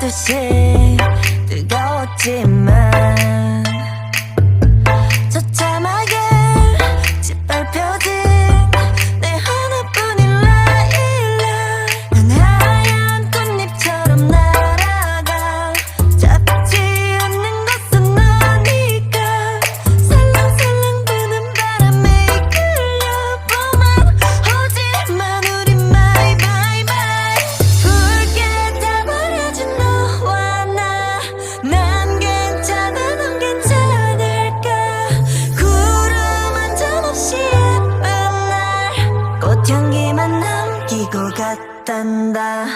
듯이 뜨거웠지만 처참하게 짓밟혀진 내 하나뿐인 라일락 난 하얀 꽃잎처럼 날아가 잡지 않는 것은 너니까 살랑살랑 부는 바람에 이끌려보면 오지만 우리 마이 마이 마이 붉게 타버려진 너와 난 괜찮아 넌 괜찮을까 구름 한 점 없이 예쁜 날 꽃향기만 남기고 갔단다